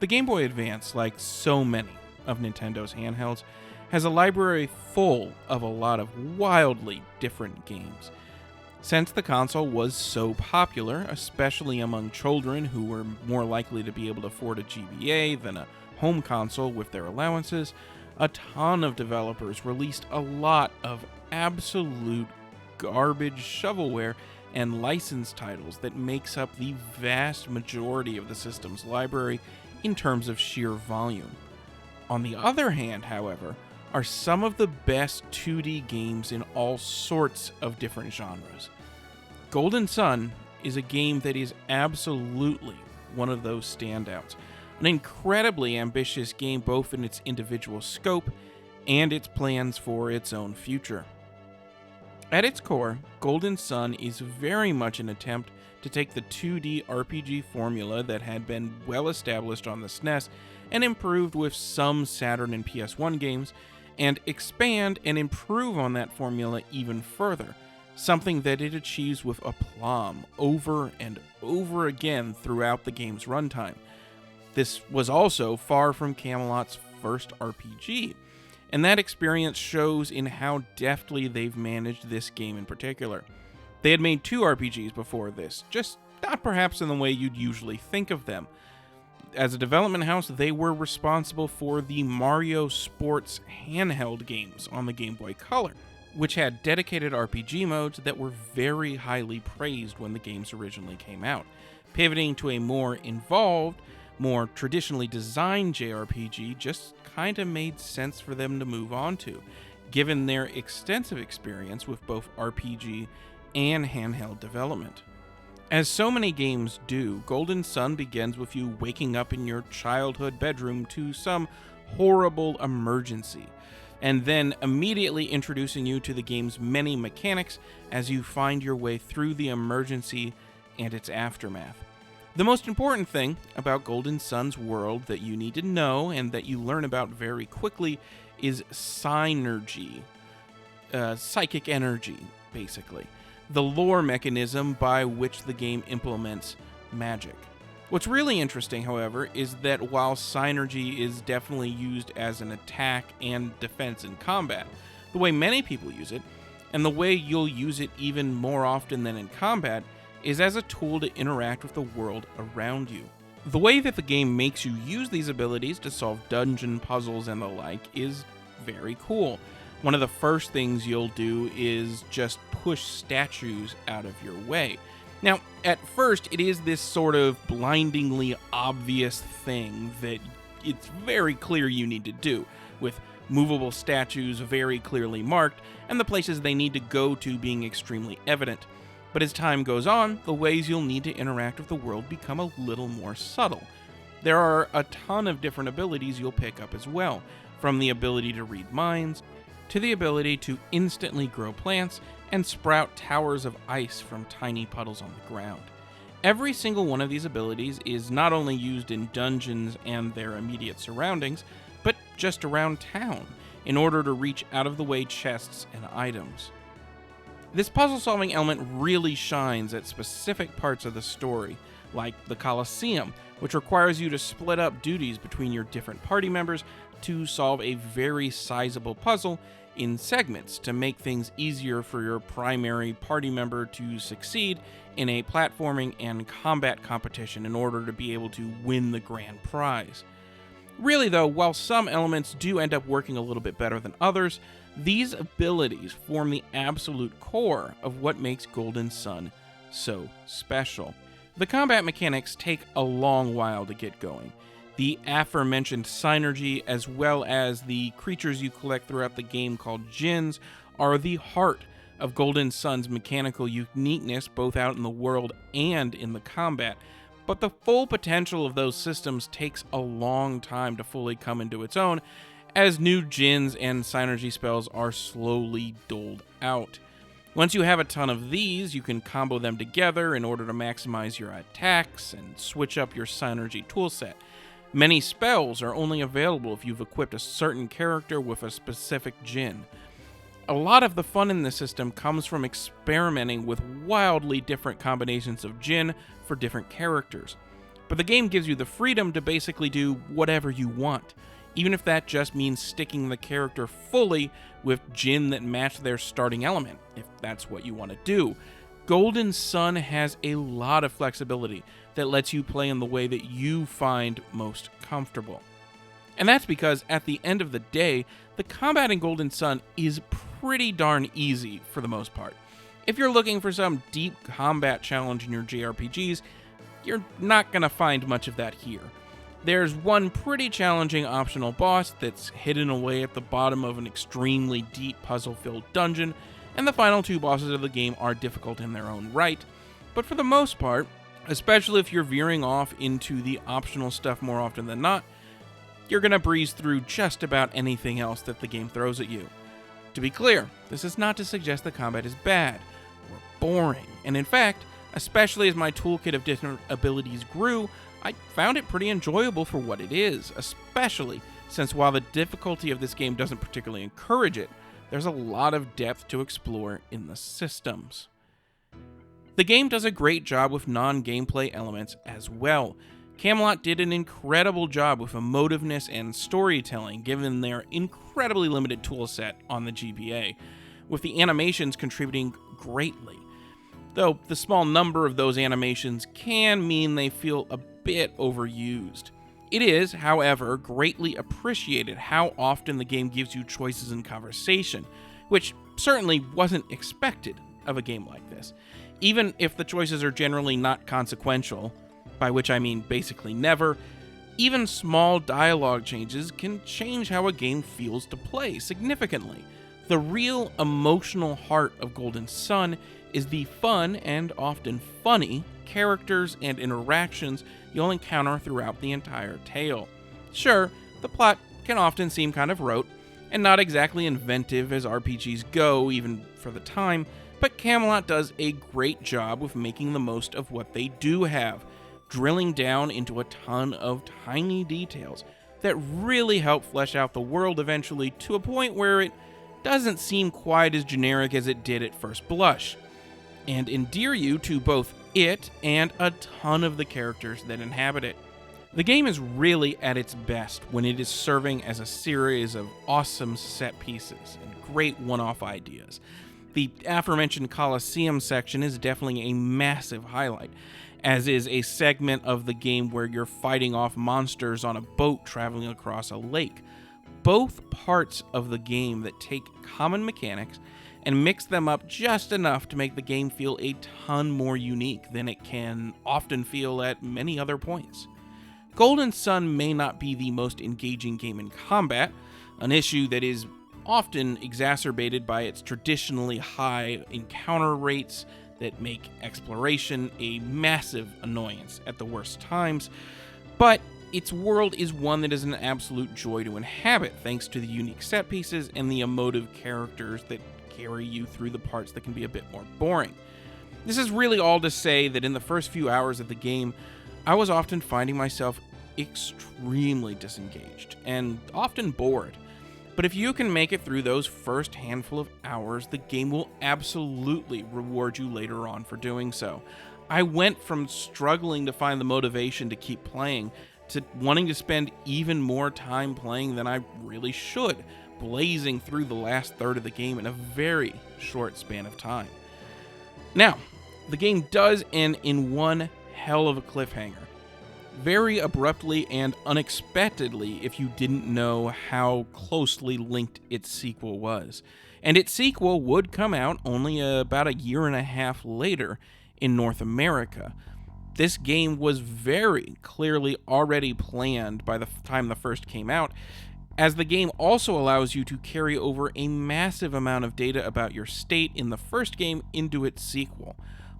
The Game Boy Advance, like so many of Nintendo's handhelds, has a library full of a lot of wildly different games. Since the console was so popular, especially among children who were more likely to be able to afford a GBA than a home console with their allowances, a ton of developers released a lot of absolute garbage shovelware and licensed titles that makes up the vast majority of the system's library in terms of sheer volume. On the other hand, however, are some of the best 2D games in all sorts of different genres. Golden Sun is a game that is absolutely one of those standouts. An incredibly ambitious game both in its individual scope and its plans for its own future. At its core, Golden Sun is very much an attempt to take the 2D RPG formula that had been well established on the SNES and improved with some Saturn and PS1 games, and expand and improve on that formula even further, something that it achieves with aplomb over and over again throughout the game's runtime. This was also far from Camelot's first RPG, and that experience shows in how deftly they've managed this game in particular. They had made 2 RPGs before this, just not perhaps in the way you'd usually think of them. As a development house, they were responsible for the Mario Sports handheld games on the Game Boy Color, which had dedicated RPG modes that were very highly praised when the games originally came out. Pivoting to a more involved, more traditionally designed JRPG just kinda made sense for them to move on to, given their extensive experience with both RPG and handheld development. As so many games do, Golden Sun begins with you waking up in your childhood bedroom to some horrible emergency, and then immediately introducing you to the game's many mechanics as you find your way through the emergency and its aftermath. The most important thing about Golden Sun's world that you need to know and that you learn about very quickly is synergy. Psychic energy, basically. The lore mechanism by which the game implements magic. What's really interesting, however, is that while synergy is definitely used as an attack and defense in combat, the way many people use it, and the way you'll use it even more often than in combat, is as a tool to interact with the world around you. The way that the game makes you use these abilities to solve dungeon puzzles and the like is very cool. One of the first things you'll do is just push statues out of your way. Now, at first, it is this sort of blindingly obvious thing that it's very clear you need to do, with movable statues very clearly marked, and the places they need to go to being extremely evident. But as time goes on, the ways you'll need to interact with the world become a little more subtle. There are a ton of different abilities you'll pick up as well, from the ability to read minds, to the ability to instantly grow plants and sprout towers of ice from tiny puddles on the ground. Every single one of these abilities is not only used in dungeons and their immediate surroundings, but just around town, in order to reach out-of-the-way chests and items. This puzzle-solving element really shines at specific parts of the story, like the Colosseum, which requires you to split up duties between your different party members to solve a very sizable puzzle in segments to make things easier for your primary party member to succeed in a platforming and combat competition in order to be able to win the grand prize. Really though, while some elements do end up working a little bit better than others, these abilities form the absolute core of what makes Golden Sun so special. The combat mechanics take a long while to get going. The aforementioned synergy, as well as the creatures you collect throughout the game called djinns, are the heart of Golden Sun's mechanical uniqueness both out in the world and in the combat, but the full potential of those systems takes a long time to fully come into its own, as new djinns and synergy spells are slowly doled out. Once you have a ton of these, you can combo them together in order to maximize your attacks and switch up your synergy toolset. Many spells are only available if you've equipped a certain character with a specific djinn. A lot of the fun in this system comes from experimenting with wildly different combinations of djinn for different characters. but the game gives you the freedom to basically do whatever you want, even if that just means sticking the character fully with Jin that match their starting element, if that's what you want to do. Golden Sun has a lot of flexibility that lets you play in the way that you find most comfortable. And that's because at the end of the day, the combat in Golden Sun is pretty darn easy for the most part. If you're looking for some deep combat challenge in your JRPGs, you're not going to find much of that here. There's one pretty challenging optional boss that's hidden away at the bottom of an extremely deep puzzle-filled dungeon, and the final two bosses of the game are difficult in their own right, but for the most part, especially if you're veering off into the optional stuff more often than not, you're going to breeze through just about anything else that the game throws at you. To be clear, this is not to suggest the combat is bad or boring, and in fact, especially as my toolkit of different abilities grew, I found it pretty enjoyable for what it is, especially since while the difficulty of this game doesn't particularly encourage it, there's a lot of depth to explore in the systems. The game does a great job with non-gameplay elements as well. Camelot did an incredible job with emotiveness and storytelling given their incredibly limited toolset on the GBA, with the animations contributing greatly. Though the small number of those animations can mean they feel a bit overused. It is, however, greatly appreciated how often the game gives you choices in conversation, which certainly wasn't expected of a game like this. Even if the choices are generally not consequential, by which I mean basically never, even small dialogue changes can change how a game feels to play significantly. The real emotional heart of Golden Sun is the fun and often funny characters and interactions you'll encounter throughout the entire tale. Sure, the plot can often seem kind of rote, and not exactly inventive as RPGs go, even for the time, but Camelot does a great job with making the most of what they do have, drilling down into a ton of tiny details that really help flesh out the world eventually to a point where it doesn't seem quite as generic as it did at first blush, and endear you to both it and a ton of the characters that inhabit it. The game is really at its best when it is serving as a series of awesome set pieces and great one-off ideas. The aforementioned Colosseum section is definitely a massive highlight, as is a segment of the game where you're fighting off monsters on a boat traveling across a lake. Both parts of the game that take common mechanics and mix them up just enough to make the game feel a ton more unique than it can often feel at many other points. Golden Sun may not be the most engaging game in combat, an issue that is often exacerbated by its traditionally high encounter rates that make exploration a massive annoyance at the worst times, but its world is one that is an absolute joy to inhabit thanks to the unique set pieces and the emotive characters that carry you through the parts that can be a bit more boring. This is really all to say that in the first few hours of the game, I was often finding myself extremely disengaged and often bored. But if you can make it through those first handful of hours, the game will absolutely reward you later on for doing so. I went from struggling to find the motivation to keep playing to wanting to spend even more time playing than I really should, blazing through the last third of the game in a very short span of time. Now, the game does end in one hell of a cliffhanger. Very abruptly and unexpectedly if you didn't know how closely linked its sequel was. And its sequel would come out only about a year and a half later in North America. This game was very clearly already planned by the time the first came out, as the game also allows you to carry over a massive amount of data about your state in the first game into its sequel,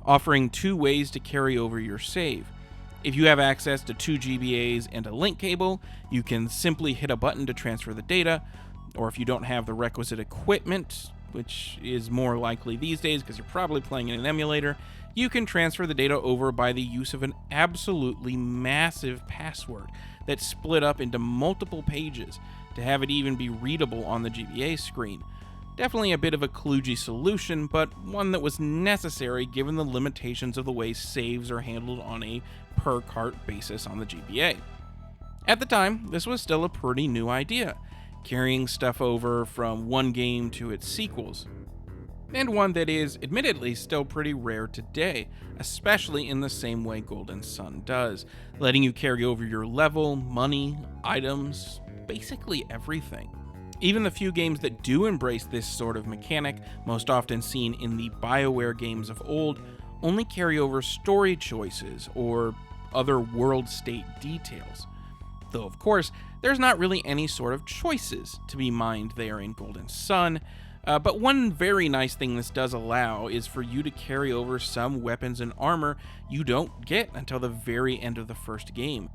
offering two ways to carry over your save. If you have access to 2 GBAs and a link cable, you can simply hit a button to transfer the data, or if you don't have the requisite equipment, which is more likely these days because you're probably playing in an emulator, you can transfer the data over by the use of an absolutely massive password that's split up into multiple pages to have it even be readable on the GBA screen. Definitely a bit of a kludgy solution, but one that was necessary given the limitations of the way saves are handled on a per cart basis on the GBA. At the time, this was still a pretty new idea, carrying stuff over from one game to its sequels, and one that is admittedly still pretty rare today, especially in the same way Golden Sun does, letting you carry over your level, money, items, basically everything. Even the few games that do embrace this sort of mechanic, most often seen in the BioWare games of old, only carry over story choices or other world state details. Though, of course, there's not really any sort of choices to be mined there in Golden Sun, but one very nice thing this does allow is for you to carry over some weapons and armor you don't get until the very end of the first game.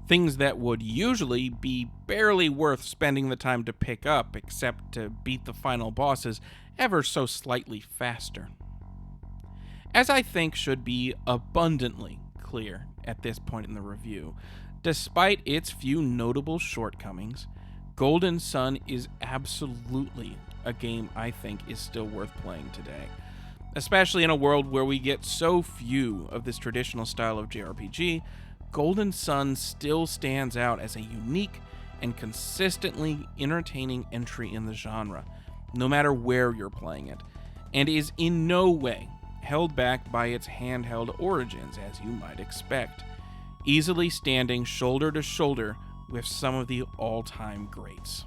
Things that would usually be barely worth spending the time to pick up, except to beat the final bosses ever so slightly faster. As I think should be abundantly clear at this point in the review, despite its few notable shortcomings, Golden Sun is absolutely a game I think is still worth playing today. Especially in a world where we get so few of this traditional style of JRPG, Golden Sun still stands out as a unique and consistently entertaining entry in the genre, no matter where you're playing it, and is in no way held back by its handheld origins, as you might expect, easily standing shoulder to shoulder with some of the all-time greats.